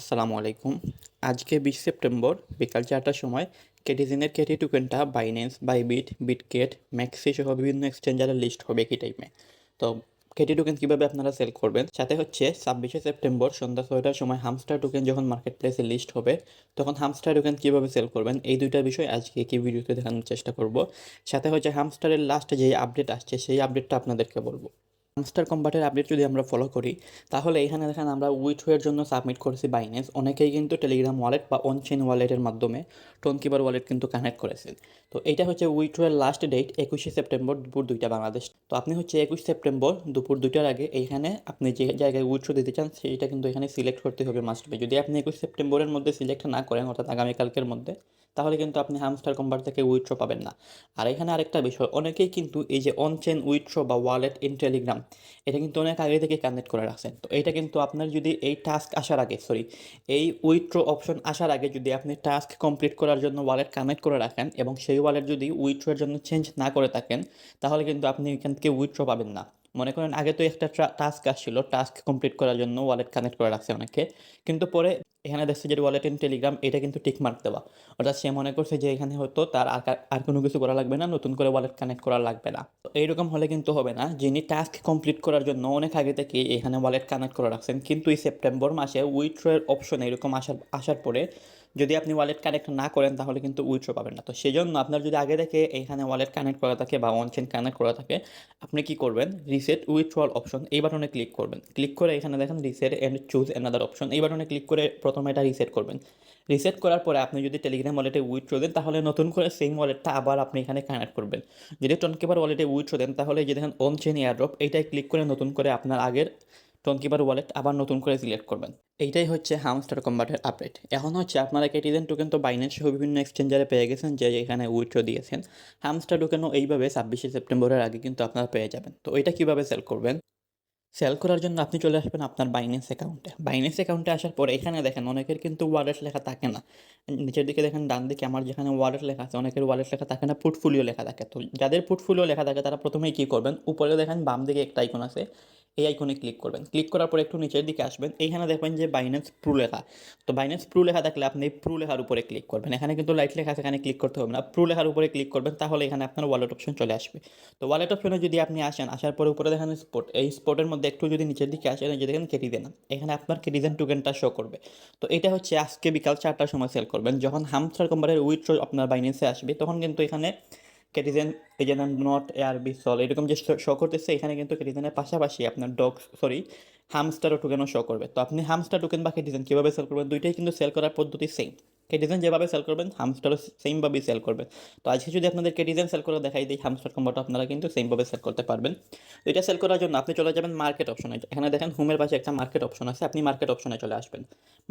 আসসালামু আলাইকুম। আজকে 20 সেপ্টেম্বর বিকাল 4টার সময় কেটিজেনের কেটি টোকেনটা বাইন্যান্স, বাইবিট, বিটগেট, ম্যাক্সি সহ বিভিন্ন এক্সচেঞ্জারে লিস্ট হবে একই টাইমে। তো কেটি টোকেন কীভাবে আপনারা সেল করবেন, সাথে হচ্ছে 26শে সেপ্টেম্বর সন্ধ্যা 6টার সময় হামস্টার টোকেন যখন মার্কেট প্লেসে লিস্ট হবে তখন হামস্টার টোকেন কীভাবে সেল করবেন, এই দুইটা বিষয় আজকে কি ভিডিওতে দেখানোর চেষ্টা করব। সাথে হচ্ছে হামস্টারের লাস্ট যে আপডেট আসছে সেই আপডেটটা আপনাদেরকে বলবো। হামস্টার কম্বাটের আপডেট যদি আমরা ফলো করি তাহলে এখানে দেখেন আমরা উইথড্রয়ের জন্য সাবমিট করেছি বাইন্যান্স। অনেকেই কিন্তু টেলিগ্রাম ওয়ালেট বা অনচেইন ওয়ালেটের মাধ্যমে টোনকিপার ওয়ালেট কিন্তু কানেক্ট করেছেন। তো এটা হচ্ছে উইথড্রয়ের লাস্ট ডেট 21শে সেপ্টেম্বর দুপুর 2টা বাংলাদেশ। তো আপনি হচ্ছে 21 সেপ্টেম্বর দুপুর 2টার আগে এইখানে আপনি যে জায়গায় উইথড্র দিতে চান সেইটা কিন্তু এখানে সিলেক্ট করতে হবে মাস্ট বি। যদি আপনি 21 সেপ্টেম্বরের মধ্যে সিলেক্ট না করেন অর্থাৎ আগামীকালকের মধ্যে, তাহলে কিন্তু আপনি হামস্টার কম্বাট থেকে উইথড্র পাবেন না। আর এখানে আরেকটা বিষয়, অনেকেই কিন্তু এই যে অনচেইন উইথড্র বা ওয়ালেট ইন টেলিগ্রাম এটা কিন্তু অনেক আগে থেকে কানেক্ট করে রাখছেন। তো এটা কিন্তু আপনার যদি এই টাস্ক আসার আগে এই উইথড্র অপশন আসার আগে যদি আপনি টাস্ক কমপ্লিট করার জন্য ওয়ালেট কানেক্ট করে রাখেন এবং সেই ওয়ালেট যদি উইথড্রোর জন্য চেঞ্জ না করে থাকেন, তাহলে কিন্তু আপনি এখান থেকে উইথড্র পাবেন না। মনে করেন আগে তো একটা টাস্ক আসছিল, টাস্ক কমপ্লিট করার জন্য ওয়ালেট কানেক্ট করে রাখছে অনেকে, কিন্তু পরে এখানে দেখছে যে ওয়ালেট ইন টেলিগ্রাম এটা কিন্তু টিক মার্ক দেওয়া, অর্থাৎ সে মনে করছে যে এখানে হয়তো তার আর কোনো কিছু করা লাগবে না, নতুন করে ওয়ালেট কানেক্ট করা লাগবে না। তো এইরকম হলে কিন্তু হবে না। যিনি টাস্ক কমপ্লিট করার জন্য অনেক আগে থেকে এখানে ওয়ালেট কানেক্ট করে রাখছেন, কিন্তু এই সেপ্টেম্বর মাসে উইথড্রয়ের অপশন এরকম আসার পরে যদি আপনি ওয়ালেট কানেক্ট না করেন তাহলে কিন্তু উইথড্র পাবেন না। তো সেই জন্য আপনার যদি আগে থেকে এখানে ওয়ালেট কানেক্ট করা থাকে বা অনচেন কানেক্ট করা থাকে, আপনি কি করবেন, রিসেট উইথড্রয়াল অপশন এই বাটনে ক্লিক করবেন। ক্লিক করে এখানে দেখেন reset and choose another option, এই বাটনে ক্লিক করে প্রথমে এটা রিসেট করবেন। রিসেট করার পরে আপনি যদি টেলিগ্রাম ওয়ালেটে উইথড্র দেন তাহলে নতুন করে সেম ওয়ালেটটা আবার আপনি এখানে কানেক্ট করবেন। যদি টোনকিপার ওয়ালেটে উইথড্র দেন তাহলে এই যে দেখেন অন চেইন এয়ারড্রপ এইটাই ক্লিক করে নতুন করে আপনার আগের টোনকিপার ওয়ালেট আবার নতুন করে সিলেক্ট করবেন। এইটাই হচ্ছে হামস্টার কম্বাটের আপডেট। এখন হচ্ছে আপনারা কেটিজেন টোকেন তো বাইন্যান্স সহ বিভিন্ন এক্সচেঞ্জারে পেয়ে গেছেন যে এখানে উইথড্র দিয়েছেন। হামস্টার টোকেনও এইভাবে 26শে সেপ্টেম্বরের আগে কিন্তু আপনারা পেয়ে যাবেন। তো এটা কীভাবে সেল করবেন, সেল করার জন্য আপনি চলে আসবেন আপনার বাইন্যান্স অ্যাকাউন্টে। বাইন্যান্স অ্যাকাউন্টে আসার পরে এখানে দেখেন অনেকের কিন্তু ওয়ালেট লেখা থাকে না। নিচের দিকে দেখেন ডান দিকে আমার যেখানে ওয়ালেট লেখা আছে, অনেকের ওয়ালেট লেখা থাকে না, পোর্টফোলিও লেখা থাকে। তো যাদের পোর্টফোলিও লেখা থাকে তারা প্রথমেই কী করবেন, উপরে দেখেন বাম দিকে একটা আইকন আছে, এই আইকনে ক্লিক করবেন। ক্লিক করার পরে একটু নিচের দিকে আসবেন, এইখানে দেখবেন যে বাইন্যান্স প্রো লেখা। তো বাইন্যান্স প্রো লেখা থাকলে আপনি প্রো লেখার উপরে ক্লিক করবেন। এখানে কিন্তু লাইট লেখা আছে, এখানে ক্লিক করতে হবে না, প্রো লেখার উপরে ক্লিক করবেন, তাহলে এখানে আপনার ওয়ালেট অপশন চলে আসবে। তো ওয়ালেট অপশনে যদি আপনি আসেন, আসার পরে উপরে দেখেন স্পট, এই স্পটের মধ্যে একটু যদি নিচের দিকে আসেন যে দেখেন কেটিজেন, এখানে আপনার কেটিজেন টোকেনটা শো করবে। তো এটা হচ্ছে আজকে বিকাল 4টার সময় সেল করবেন। যখন হামস্টার কোম্পানির উইথড্র আপনার বাইন্যান্সে আসবে তখন কিন্তু এখানে কেটিজেন এই যে নট এআরবি সল এরকম যে শো করতেছে, এখানে কিন্তু কেটিজেনের পাশাপাশি আপনার হামস্টার টোকেনও শো করবে। তো আপনি হামস্টার টোকেন বা কেটিজেন কীভাবে সেল করবেন, দুইটাই কিন্তু সেল করার পদ্ধতি সেম। কেটিজেন যেভাবে সেল করবেন হামস্টারও সেমভাবেই সেল করবেন। তো আজকে যদি আপনাদের কেটিজেন সেল করে দেখাই দিই, হামস্টার কম্বোটা আপনারা কিন্তু সেমভাবে সেল করতে পারবেন। তো এটা সেল করার জন্য আপনি চলে যাবেন মার্কেট অপশনে। এখানে দেখেন হোমের পাশে একটা মার্কেট অপশন আছে, আপনি মার্কেট অপশনে চলে আসবেন।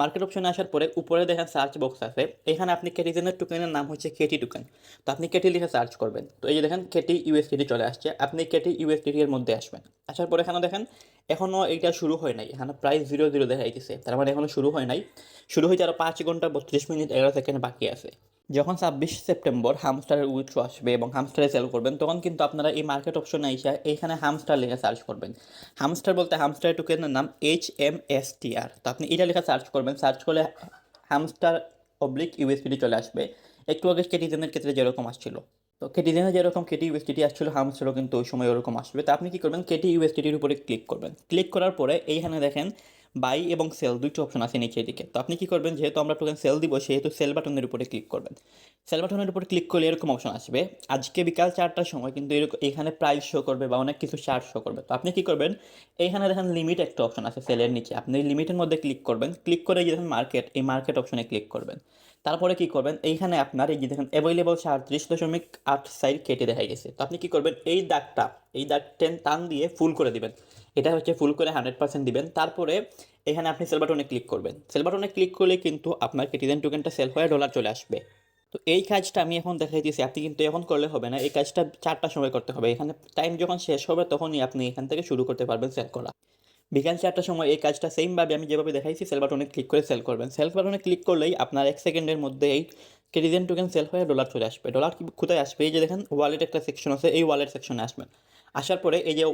মার্কেট অপশনে আসার পরে উপরে দেখেন সার্চ বক্স আছে, এখানে আপনি কেটিজেনের টোকেনের নাম হচ্ছে কেটি টোকেন। তো আপনি কেটি লিখে সার্চ করবেন। তো এই যে দেখেন কেটি ইউএসডিটি চলে আসছে, আপনি কেটি ইউএসডিটি এর মধ্যে আসবেন। আসার পরে এখানে দেখেন এখনও এইটা শুরু হয় নাই, এখানে প্রায় 0 0 দেখাইতেছে, তার মানে এখনও শুরু হয় নাই। শুরু হইতে আরও 5 ঘন্টা 32 মিনিট 11 সেকেন্ড বাকি আছে। যখন 26 সেপ্টেম্বর হামস্টারের উইথড্র আসবে এবং হামস্টারে সেল করবেন তখন কিন্তু আপনারা এই মার্কেট অপশনে এসে এইখানে হামস্টার লিখে সার্চ করবেন। হামস্টার বলতে হামস্টার টোকেনের নাম HMSTR। তো আপনি এটা লিখে সার্চ করবেন, সার্চ করলে হামস্টার অবলিক ইউএসডিটি চলে আসবে। একটু আগে কেটিজেনের ক্ষেত্রে যেরকম আসছিল, তো কেটিজেনে যেরকম কেটি ইউএসডিটি আসছিল হামস্টারও কিন্তু ওই সময় ওরকম আসবে। তো আপনি কী করবেন, কেটি ইউএসডিটির উপরে ক্লিক করবেন। ক্লিক করার পরে এইখানে দেখেন বাই এবং সেল দুইটা অপশন আছে নিচের দিকে। তো আপনি কী করবেন, যেহেতু আমরা টোকেন সেল দিব সেহেতু সেল বাটনের উপরে ক্লিক করবেন। সেল বাটনের উপরে ক্লিক করলে এরকম অপশন আসবে। আজকে বিকাল 4টার সময় কিন্তু এরকম এখানে প্রাইস শো করবে বা অনেক কিছু চার্ট শো করবে। তো আপনি কী করবেন, এইখানে দেখেন লিমিট একটা অপশন আছে সেলের নিচে, আপনি লিমিটের মধ্যে ক্লিক করবেন। ক্লিক করে যে দেখেন মার্কেট, এই মার্কেট অপশনে ক্লিক করবেন। তারপরে কি করবেন, এইখানে আপনার এই যে দেখেন অ্যাভেলেবল 37.8 সাইড কেটে দেখা গেছে। তো আপনি কি করবেন, এই দাগ টান দিয়ে ফুল করে দিবেন। এটা হচ্ছে ফুল করে 100% দিবেন। তারপরে এখানে আপনি সেল বাটনে ক্লিক করবেন। সেল বাটনে ক্লিক করলে কিন্তু আপনার কেটিজেন টোকেনটা সেল হয়ে ডলার চলে আসবে। তো এই কাজটা আমি এখন দেখাই দিয়েছি, আপনি কিন্তু এখন করলে হবে না, এই কাজটা 4টার সময় করতে হবে। এখানে টাইম যখন শেষ হবে তখনই আপনি এখান থেকে শুরু করতে পারবেন সেল করা। বিকাল 4টার সময় এই কাজটা সেমভাবে আমি যেভাবে দেখাইছি সেল বাটনে ক্লিক করে সেল করবেন। সেল বাটনে ক্লিক করলেই আপনার 1 সেকেন্ডের মধ্যে এই কেটিজেন টোকেন সেল হয়ে ডলার চলে আসবে। ডলার কোথায় আসবে, এই যে দেখেন ওয়ালেট একটা সেকশন আছে, এই ওয়ালেট সেকশনে আসবেন। আসার পরে এই যে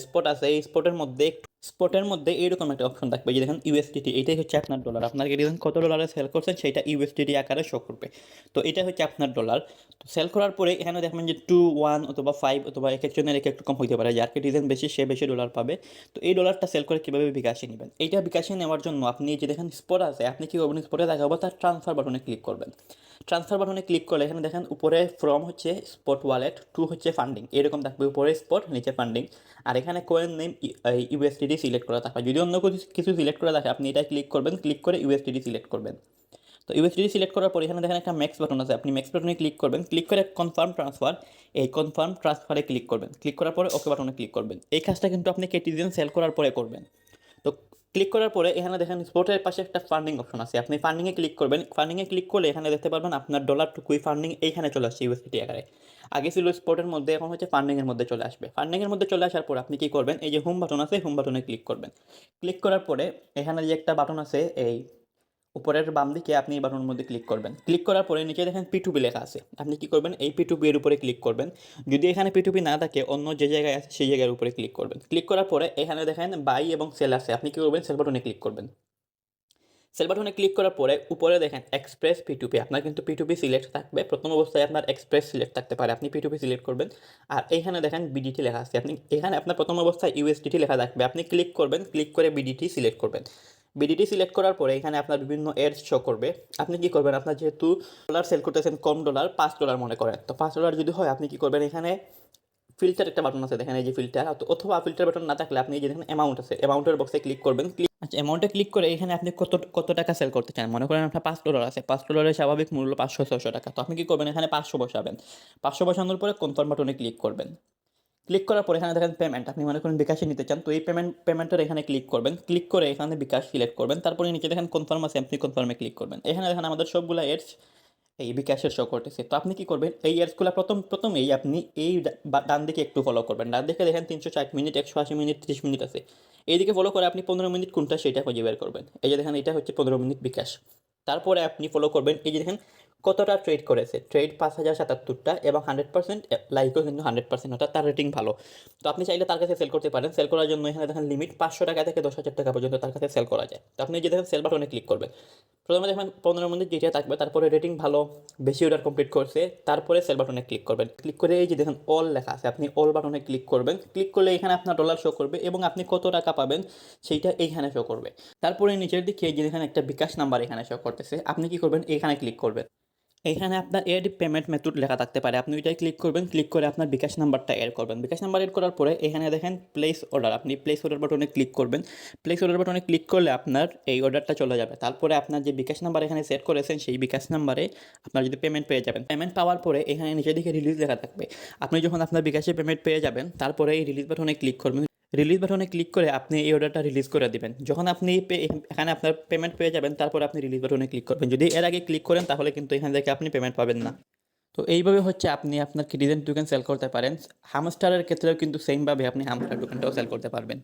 স্পট আছে, এই স্পটের মধ্যে একটু স্পটের মধ্যে এরকম একটা অপশন থাকবে যে দেখেন ইউএসডিটি, এটাই হচ্ছে আপনার ডলার। আপনার দেখেন কত ডলারে সেল করছেন সেটা ইউএসডিটি আকারে শো করবে। তো এটা হচ্ছে আপনার ডলার। তো সেল করার পরে এখানে দেখবেন যে 2 1 অথবা 5 অথবা এক একজনের এক এক রকম হইতে পারে, যার কেটিজেন বেশি সে বেশি ডলার পাবে। তো এই ডলারটা সেল করে কীভাবে বিকাশে নেবেন, এইটা বিকাশে নেওয়ার জন্য আপনি যে দেখেন স্পট আছে, আপনি কী করবেন, স্পটে দেখাবো তার ট্রান্সফার বাটনে ক্লিক করবেন। ট্রান্সফার বাটনে ক্লিক করলে এখানে দেখেন উপরে ফ্রম হচ্ছে স্পট ওয়ালেট, টু হচ্ছে ফান্ডিং, এরকম থাকবে, উপরে স্পট নিচে ফান্ডিং। আর এখানে কয়েন নেম ইউএসডিটি সিলেক্ট করা থাকবে। যদি অন্য কিছু সিলেক্ট করা থাকে আপনি এটা ক্লিক করবেন, ক্লিক করে ইউএসডিটি সিলেক্ট করবেন। তো ইউএসডিটি সিলেক্ট করার পর এখানে দেখেন একটা ম্যাক্স বাটন আছে, আপনি ম্যাক্স বাটনে ক্লিক করবেন, ক্লিক করে কনফার্ম ট্রান্সফার, এই কনফার্ম ট্রান্সফারে ক্লিক করবেন, ক্লিক করার পরে ওকে বাটনে ক্লিক করবেন। এই কাজটা কিন্তু আপনি কেটিজেন সেল করার পরে করবেন। তো ক্লিক করার পরে এখানে দেখেন স্পটের পাশে একটা ফান্ডিং অপশন আছে, আপনি ফান্ডিংয়ে ক্লিক করবেন। ফান্ডিংয়ে ক্লিক করলে এখানে দেখতে পারবেন আপনার ডলারটুকুই ফান্ডিং এইখানে চলে আসছে ইউএসডিটি আকারে। আগে ছিল স্পটের মধ্যে, এখন হচ্ছে ফান্ডিংয়ের মধ্যে চলে আসবে। ফান্ডিংয়ের মধ্যে চলে আসার পর আপনি কী করবেন, এই যে হোম বাটন আছে, হোম বাটনে ক্লিক করবেন। ক্লিক করার পরে এখানে যে একটা বাটন আছে এই উপরের বাম দিকে, আপনি এই বাটনের মধ্যে ক্লিক করবেন। ক্লিক করার পরে নিচে দেখেন P2P লেখা আছে, আপনি কী করবেন, এই P2P এর উপরে ক্লিক করবেন। যদি এখানে P2P না থাকে অন্য যে জায়গায় আছে সেই জায়গার উপরে ক্লিক করবেন। ক্লিক করার পরে এখানে দেখেন বাই এবং সেল আছে, আপনি কী করবেন, সেল বাটনে ক্লিক করবেন। সেল বাটনে ক্লিক করার পরে উপরে দেখেন এক্সপ্রেস P2P, আপনার কিন্তু P2P সিলেক্ট থাকবে। প্রথম অবস্থায় আপনার এক্সপ্রেস সিলেক্ট থাকতে পারে, আপনি P2P সিলেক্ট করবেন। আর এইখানে দেখেন বিডিটি লেখা আছে, আপনি এখানে আপনার প্রথম অবস্থায় ইউএসডিটি লেখা থাকবে, আপনি ক্লিক করবেন, ক্লিক করে বিডিটি সিলেক্ট করবেন। বিডিটি সিলেক্ট করার পরে এখানে আপনার বিভিন্ন এডস শো করবে। আপনি কী করবেন, আপনার যেহেতু ডলার সেল করতেছেন কম ডলার, $5 মনে করেন, তো $5 যদি হয় আপনি কী করবেন, এখানে ফিল্টার একটা বাটন আছে দেখেন, এই যে ফিল্টার, অথবা ফিল্টার বাটন না থাকলে আপনি এই যে দেখেন অ্যামাউন্ট আছে, অ্যামাউন্টের বক্সে ক্লিক করবেন। আচ্ছা, অ্যামাউন্টে ক্লিক করে এখানে আপনি কত কত টাকা সেল করতে চান, মনে করেন আপনার $5 আছে, $5 স্বাভাবিক মূল্য 500-600 টাকা। তো আপনি কী করবেন, এখানে 500 বসাবেন। 500 বসানোর পরে কনফার্ম বাটনে ক্লিক করবেন। ক্লিক করার পরে এখানে দেখেন পেমেন্ট, আপনি মনে করেন বিকাশে নিতে চান, তো এই পেমেন্টের এখানে ক্লিক করবেন। ক্লিক করে এখানে বিকাশ সিলেক্ট করবেন, তারপরে নিচে দেখেন কনফার্ম আছে, আপনি কনফার্মে ক্লিক করবেন। এখানে দেখেন আমাদের সবগুলো এডস এই বিকাশের শো করতেছে। তো আপনি কী করবেন, এই এডসগুলো প্রথমেই আপনি এই ডান দিকে একটু ফলো করবেন। ডান দিকে দেখেন 360 মিনিট, 180 মিনিট, 30 মিনিট আছে, এইদিকে ফলো করে আপনি 15 মিনিট কোনটা সেটা খুঁজে বের করবেন। এই যে দেখেন এটা হচ্ছে 15 মিনিট বিকাশ। তারপরে আপনি ফলো করবেন, এই যে দেখেন কতটা ট্রেড করেছে, ট্রেড 5077টা, এবং 100% লাইকও কিন্তু 100%, অর্থাৎ তার রেটিং ভালো। তো আপনি চাইলে তার কাছে সেল করতে পারেন। সেল করার জন্য এখানে দেখেন লিমিট 500 টাকা থেকে 10,000 টাকা পর্যন্ত তার কাছে সেল করা যায়। তো আপনি যে দেখেন সেল বাটনে ক্লিক করবেন, প্রথমে দেখবেন 15 মিনিট যেটা থাকবে, তারপরে রেটিং ভালো, বেশি অর্ডার কমপ্লিট করছে, তারপরে সেল বাটনে ক্লিক করবেন। ক্লিক করে এই যে দেখেন অল লেখা আছে, আপনি অল বাটনে ক্লিক করবেন। ক্লিক করলে এখানে আপনার ডলার শো করবে এবং আপনি কত টাকা পাবেন সেইটা এইখানে শো করবে। তারপরে নিচের দিকে এই যে দেখেন একটা বিকাশ নাম্বার এখানে শো করতেছে, আপনি কি করবেন, এখানে ক্লিক করবেন। এখানে আপনার এড পেমেন্ট মেথড লেখা থাকতে পারে, আপনি ওইটাই ক্লিক করবেন। ক্লিক করে আপনার বিকাশ নাম্বারটা এড করবেন। বিকাশ নাম্বার এড করার পরে এখানে দেখেন প্লেস অর্ডার, আপনি প্লেস অর্ডার বাটনে ক্লিক করবেন। প্লেস অর্ডার বাটনে ক্লিক করলে আপনার এই অর্ডারটা চলে যাবে। তারপরে আপনার যে বিকাশ নাম্বার এখানে সেট করেছেন সেই বিকাশ নাম্বারে আপনার যদি পেমেন্ট পেয়ে যাবেন। পেমেন্ট পাওয়ার পরে এখানে নিচের দিকে রিলিজ লেখা থাকবে, আপনি যখন আপনার বিকাশে পেমেন্ট পেয়ে যাবেন তারপরে এই রিলিজ বাটনে ক্লিক করবেন। রিলিজ বাটনে ক্লিক করে আপনি এই অর্ডারটা রিলিজ করে দিবেন। যখন আপনি এখানে আপনার পেমেন্ট পেয়ে যাবেন তারপর আপনি রিলিজ বাটনে ক্লিক করবেন। যদি এর আগে ক্লিক করেন তাহলে কিন্তু এখান থেকে আপনি পেমেন্ট পাবেন না। তো এইভাবে হচ্ছে আপনি আপনার কিটিজেন টোকেন সেল করতে পারেন। হামস্টারের ক্ষেত্রেও কিন্তু সেমভাবে আপনি হামস্টার টোকেনটাও সেল করতে পারবেন।